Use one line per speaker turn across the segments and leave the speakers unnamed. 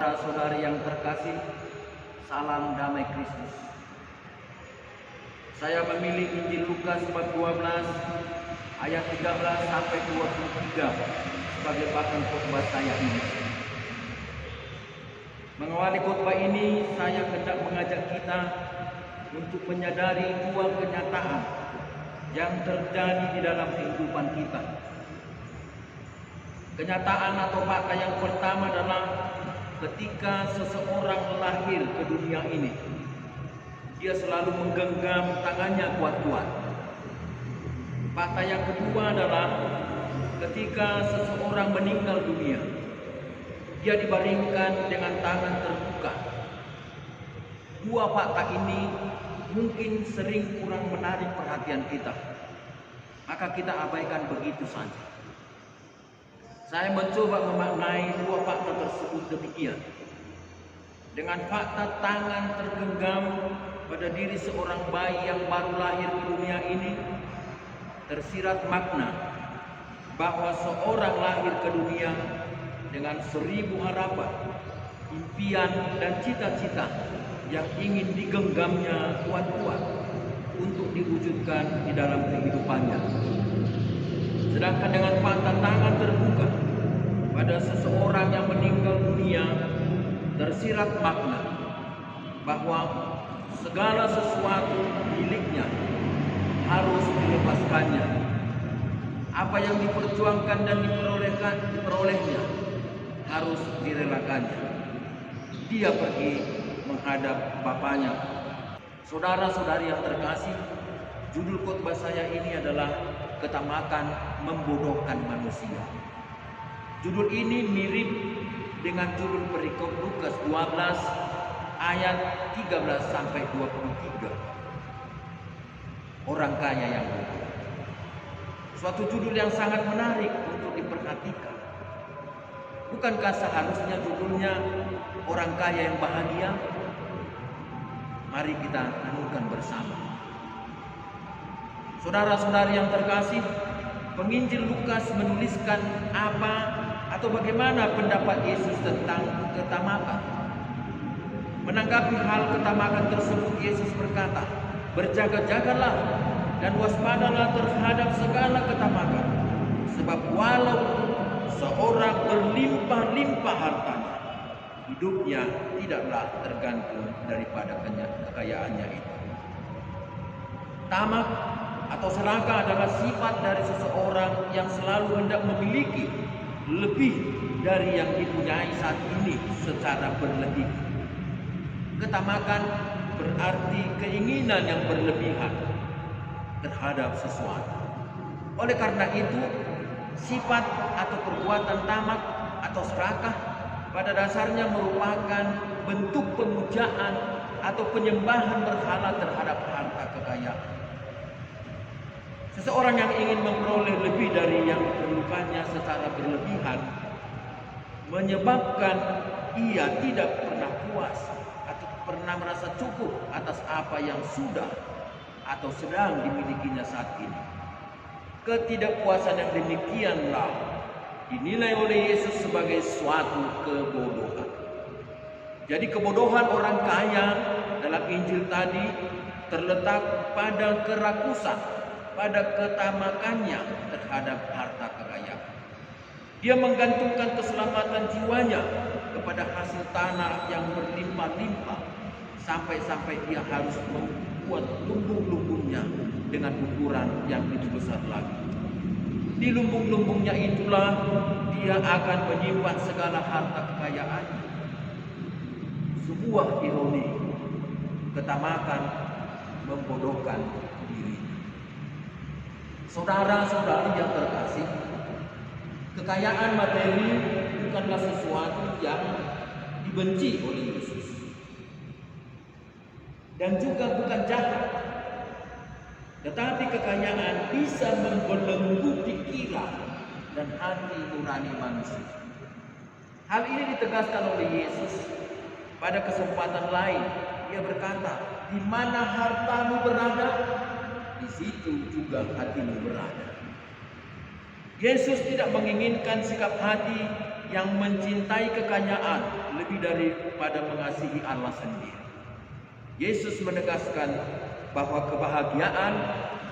Saudara-saudari yang terkasih, salam damai Kristus. Saya memilih Injil Lukas bab 12 ayat 13 sampai 23 sebagai bahan khotbah saya ini. Mengawali khotbah ini, saya hendak mengajak kita untuk menyadari dua kenyataan yang terjadi di dalam kehidupan kita. Kenyataan atau fakta yang pertama adalah ketika seseorang lahir ke dunia ini, dia selalu menggenggam tangannya kuat-kuat. Fakta yang kedua adalah ketika seseorang meninggal dunia, dia dibaringkan dengan tangan terbuka. Dua fakta ini mungkin sering kurang menarik perhatian kita, maka kita abaikan begitu saja. Saya mencoba memaknai dua fakta tersebut demikian. Dengan fakta tangan tergenggam pada diri seorang bayi yang baru lahir ke dunia ini, tersirat makna bahwa seorang lahir ke dunia dengan 1000 harapan, impian dan cita-cita yang ingin digenggamnya kuat-kuat untuk diwujudkan di dalam kehidupannya. Sedangkan dengan fakta tangan terbuka pada seseorang yang meninggal dunia, tersirat makna bahwa segala sesuatu miliknya harus dilepaskannya. Apa yang diperjuangkan dan diperolehnya harus direlakannya. Dia pergi menghadap Bapaknya. Saudara-saudari yang terkasih, judul khotbah saya ini adalah ketamakan membodohkan manusia. Judul ini mirip dengan judul perikop Lukas 12 ayat 13 sampai 23. Orang kaya yang bodoh. Suatu judul yang sangat menarik untuk diperhatikan. Bukankah seharusnya judulnya orang kaya yang bahagia? Mari kita renungkan bersama. Saudara-saudari yang terkasih, penginjil Lukas menuliskan apa atau bagaimana pendapat Yesus tentang ketamakan. Menanggapi hal ketamakan tersebut, Yesus berkata, "Berjaga-jagalah dan waspadalah terhadap segala ketamakan, sebab walau seorang berlimpah-limpah hartanya, hidupnya tidaklah tergantung daripada kekayaannya itu." Tamak atau serakah adalah sifat dari seseorang yang selalu hendak memiliki lebih dari yang dipunyai saat ini secara berlebih. Ketamakan berarti keinginan yang berlebihan terhadap sesuatu. Oleh karena itu, sifat atau perbuatan tamak atau serakah pada dasarnya merupakan bentuk pemujaan atau penyembahan berhala terhadap harta kekayaan. Seseorang yang ingin memperoleh lebih dari yang diperlukannya secara berlebihan menyebabkan ia tidak pernah puas atau pernah merasa cukup atas apa yang sudah atau sedang dimilikinya saat ini. Ketidakpuasan yang demikianlah dinilai oleh Yesus sebagai suatu kebodohan. Jadi kebodohan orang kaya dalam Injil tadi terletak pada kerakusan, pada ketamakannya terhadap harta kekayaan. Dia menggantungkan keselamatan jiwanya kepada hasil tanah yang berlimpah-limpah, sampai-sampai dia harus membuat lumbung-lumbungnya dengan ukuran yang lebih besar lagi. Di lumbung-lumbungnya itulah dia akan menyimpan segala harta kekayaannya. Sebuah ironi, ketamakan membodohkan diri. Saudara-saudari yang terkasih, kekayaan materi bukanlah sesuatu yang dibenci oleh Yesus, dan juga bukan jahat. Tetapi kekayaan bisa membelenggu pikiran dan hati nurani manusia. Hal ini ditegaskan oleh Yesus pada kesempatan lain. Dia berkata, "Di mana hartamu berada, di situ juga hatimu berada." Yesus tidak menginginkan sikap hati yang mencintai kekayaan lebih daripada mengasihi Allah sendiri. Yesus menegaskan bahwa kebahagiaan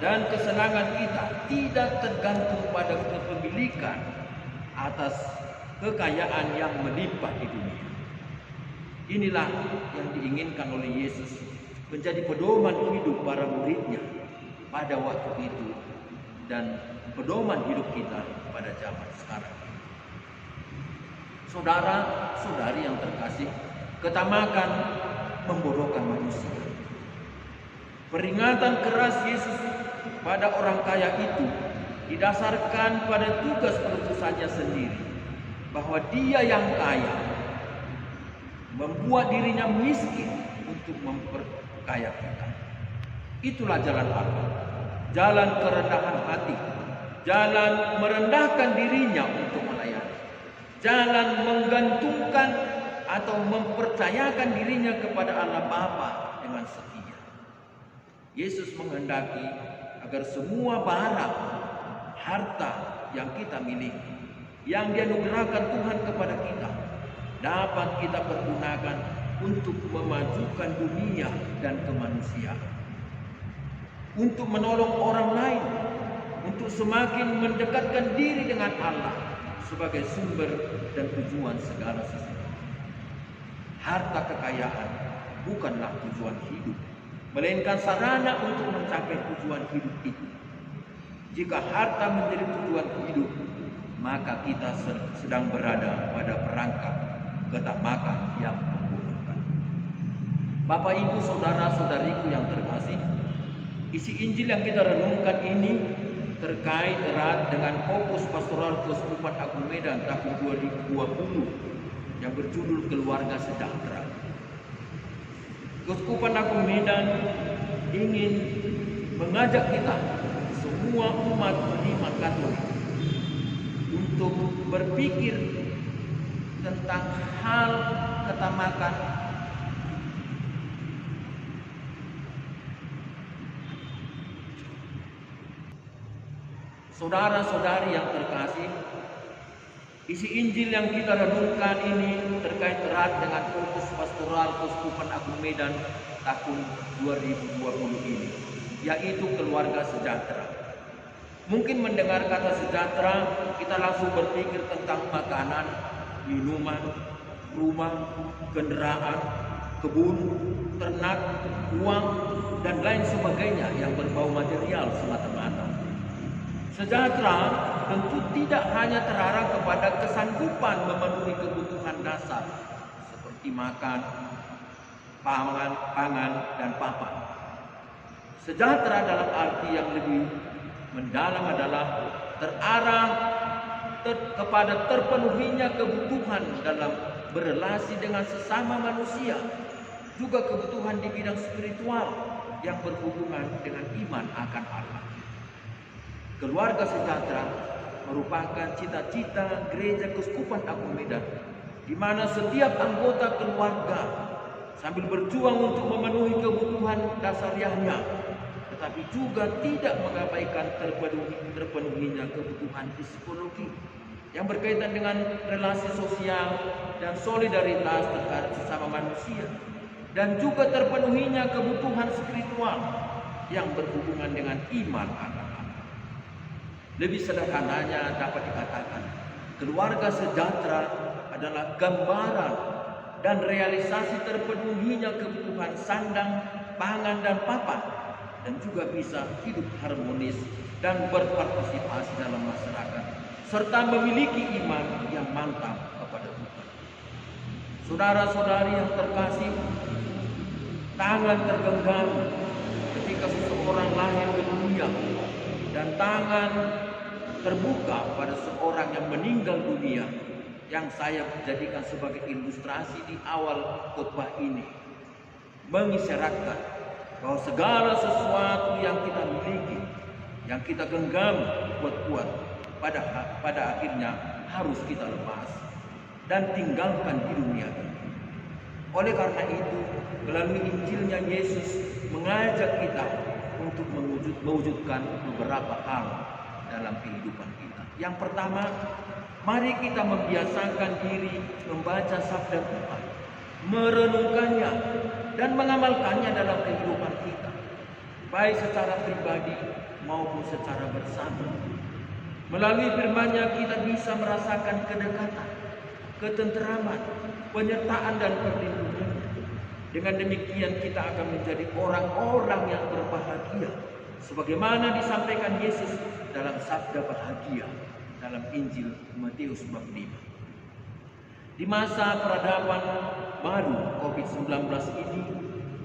dan kesenangan kita tidak tergantung pada kepemilikan atas kekayaan yang melimpah di dunia. Inilah yang diinginkan oleh Yesus menjadi pedoman hidup para muridnya pada waktu itu dan pedoman hidup kita pada zaman sekarang. Saudara-saudari yang terkasih, ketamakan membodohkan manusia. Peringatan keras Yesus pada orang kaya itu didasarkan pada tugas perutusannya sendiri, bahwa dia yang kaya membuat dirinya miskin untuk memperkaya kita. Itulah jalan Allah, jalan kerendahan hati, jalan merendahkan dirinya untuk melayani, jalan menggantungkan atau mempercayakan dirinya kepada Allah Bapa dengan setia. Yesus menghendaki agar semua barang, harta yang kita miliki, yang dianugerahkan Tuhan kepada kita, dapat kita pergunakan untuk memajukan dunia dan kemanusiaan, untuk menolong orang lain, untuk semakin mendekatkan diri dengan Allah sebagai sumber dan tujuan segala sesuatu. Harta kekayaan bukanlah tujuan hidup, melainkan sarana untuk mencapai tujuan hidup itu. Jika harta menjadi tujuan hidup, maka kita sedang berada pada perangkap ketamakan yang membodohkan. Bapak, Ibu, saudara-saudariku yang terkasih, isi Injil yang kita renungkan ini terkait erat dengan fokus pastoral Keuskupan Agung Medan tahun 2020 yang berjudul Keluarga Sejahtera. Keuskupan Agung Medan ingin mengajak kita semua umat beriman Katolik untuk berpikir tentang hal ketamakan saudara-saudari yang terkasih. Isi Injil yang kita renungkan ini terkait erat dengan fokus pastoral Keuskupan Agung Medan tahun 2020 ini, yaitu keluarga sejahtera. Mungkin mendengar kata sejahtera, kita langsung berpikir tentang makanan, minuman, rumah, kendaraan, kebun, ternak, uang, dan lain sebagainya yang berbau material semata-mata. Sejahtera tentu tidak hanya terarah kepada kesanggupan memenuhi kebutuhan dasar seperti makan, pangan, dan papan. Sejahtera dalam arti yang lebih mendalam adalah terarah kepada terpenuhinya kebutuhan dalam berelasi dengan sesama manusia, juga kebutuhan di bidang spiritual yang berhubungan dengan iman akan Allah. Keluarga sejahtera merupakan cita-cita Gereja Keuskupan Agung Medan, di mana setiap anggota keluarga sambil berjuang untuk memenuhi kebutuhan dasariahnya, tetapi juga tidak mengabaikan terpenuhinya kebutuhan psikologi yang berkaitan dengan relasi sosial dan solidaritas terhadap sesama manusia, dan juga terpenuhinya kebutuhan spiritual yang berhubungan dengan iman anak. Lebih sederhananya dapat dikatakan, keluarga sejahtera adalah gambaran dan realisasi terpenuhinya kebutuhan sandang, pangan, dan papan, dan juga bisa hidup harmonis dan berpartisipasi dalam masyarakat, serta memiliki iman yang mantap kepada Tuhan. Saudara-saudari yang terkasih, tangan tergenggam ketika seseorang lahir ke dunia, dan tangan terbuka pada seorang yang meninggal dunia, yang saya jadikan sebagai ilustrasi di awal khotbah ini, mengisyaratkan bahwa segala sesuatu yang kita miliki, yang kita genggam kuat-kuat, pada akhirnya harus kita lepas dan tinggalkan di dunia ini. Oleh karena itu, melalui Injilnya Yesus mengajak kita untuk mewujudkan beberapa hal dalam kehidupan kita. Yang pertama, Mari kita membiasakan diri membaca sabda Tuhan, merenungkannya dan mengamalkannya dalam kehidupan kita, baik secara pribadi maupun secara bersama. Melalui firman-Nya kita bisa merasakan kedekatan, ketenteraman, penyertaan dan perlindungan. Dengan demikian kita akan menjadi orang-orang yang berbahagia, sebagaimana disampaikan Yesus dalam sabda bahagia dalam Injil Matius bab 5. Di masa peradaban baru COVID-19 ini,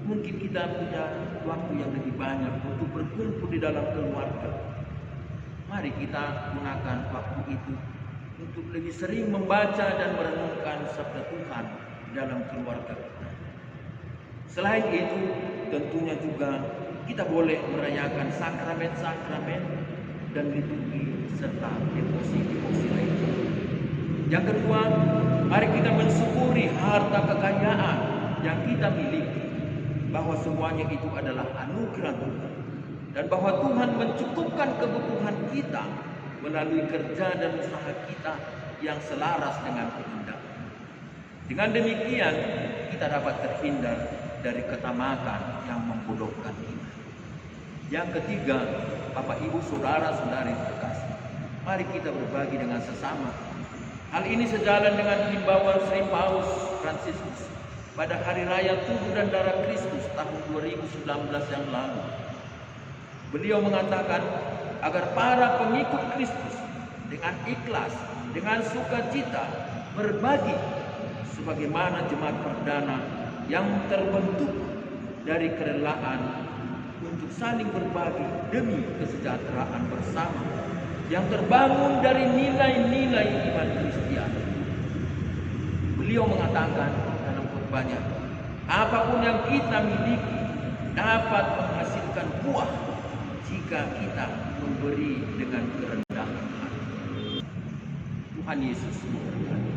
mungkin kita punya waktu yang lebih banyak untuk berkumpul di dalam keluarga. Mari kita gunakan waktu itu untuk lebih sering membaca dan merenungkan sabda Tuhan dalam keluarga kita. Selain itu, tentunya juga kita boleh merayakan sakramen-sakramen dan liturgi serta devosi-devosi lainnya. Yang kedua, mari kita mensyukuri harta kekayaan yang kita miliki, bahwa semuanya itu adalah anugerah Tuhan, dan bahwa Tuhan mencukupkan kebutuhan kita melalui kerja dan usaha kita yang selaras dengan kehendak-Nya. Dengan demikian, kita dapat terhindar dari ketamakan yang membodohkan iman. Yang ketiga, Bapak Ibu Saudara-saudari terkasih, mari kita berbagi dengan sesama. Hal ini sejalan dengan himbauan Sri Paus Fransiskus pada Hari Raya Tubuh dan Darah Kristus tahun 2019 yang lalu. Beliau mengatakan agar para pengikut Kristus dengan ikhlas, dengan sukacita berbagi sebagaimana jemaat perdana yang terbentuk dari kerelaan untuk saling berbagi demi kesejahteraan bersama, yang terbangun dari nilai-nilai iman Kristiani. Beliau mengatakan dalam khotbahnya, apapun yang kita miliki dapat menghasilkan buah jika kita memberi dengan kerendahan hati. Tuhan Yesus memberkati.